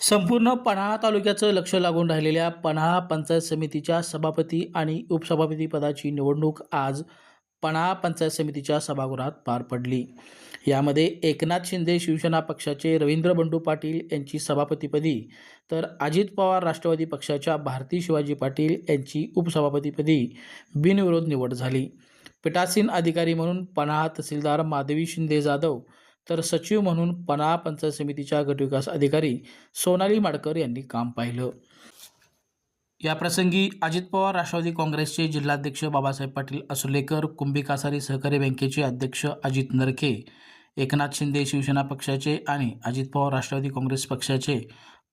संपूर्ण पन्हाळा तालुक्याचं लक्ष लागून राहिलेल्या पन्हाळा पंचायत समितीच्या सभापती आणि उपसभापती पदाची निवडणूक आज पन्हाळा पंचायत समितीच्या सभागृहात पार पडली। यामध्ये एकनाथ शिंदे शिवसेना पक्षाचे रवींद्र बंडू पाटील यांची सभापतीपदी तर अजित पवार राष्ट्रवादी पक्षाच्या भारती शिवाजी पाटील यांची उपसभापतीपदी बिनविरोध निवड झाली। पीठासीन अधिकारी म्हणून पन्हाळा तहसीलदार माधवी शिंदे जाधव तर सचिव म्हणून पन्हाळा पंचायत समितीच्या गटविकास अधिकारी सोनाली माडकर यांनी काम पाहिलं। याप्रसंगी अजित पवार राष्ट्रवादी काँग्रेसचे जिल्हाध्यक्ष बाबासाहेब पाटील असुलेकर, कुंभी कासारी सहकारी बँकेचे अध्यक्ष अजित नरके, एकनाथ शिंदे शिवसेना पक्षाचे आणि अजित पवार राष्ट्रवादी काँग्रेस पक्षाचे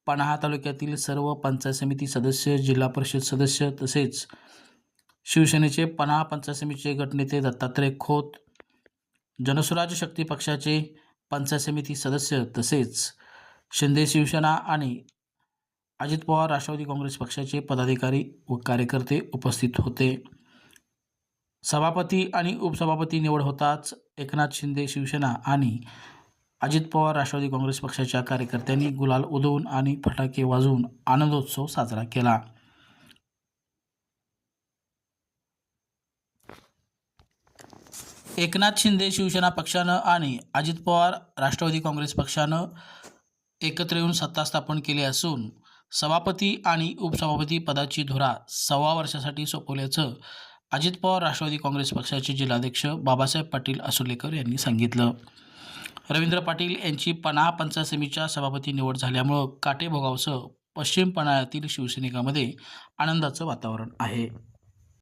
पन्हाळा तालुक्यातील सर्व पंचायत समिती सदस्य, जिल्हा परिषद सदस्य तसेच शिवसेनेचे पन्हाळा पंचायत समितीचे गटनेते दत्तात्रय खोत, जनसुराज शक्ती पक्षाचे पंचायत समिती सदस्य तसेच शिंदे शिवसेना आणि अजित पवार राष्ट्रवादी काँग्रेस पक्षाचे पदाधिकारी व कार्यकर्ते उपस्थित होते। सभापती आणि उपसभापती निवड होताच एकनाथ शिंदे शिवसेना आणि अजित पवार राष्ट्रवादी काँग्रेस पक्षाच्या कार्यकर्त्यांनी गुलाल उधळून आणि फटाके वाजवून आनंदोत्सव साजरा केला। एकनाथ शिंदे शिवसेना पक्षानं आणि अजित पवार राष्ट्रवादी काँग्रेस पक्षानं एकत्र येऊन सत्ता स्थापन केली असून सभापती आणि उपसभापती पदाची धुरा 1.25 वर्षासाठी सोपवल्याचं अजित पवार राष्ट्रवादी काँग्रेस पक्षाचे जिल्हाध्यक्ष बाबासाहेब पाटील असुलेकर यांनी सांगितलं। रवींद्र पाटील यांची पन्हाळा पंचायत समितीच्या सभापती निवड झाल्यामुळं काटेभोगावसह पश्चिम पन्हाळ्यातील शिवसैनिकांमध्ये आनंदाचं वातावरण आहे।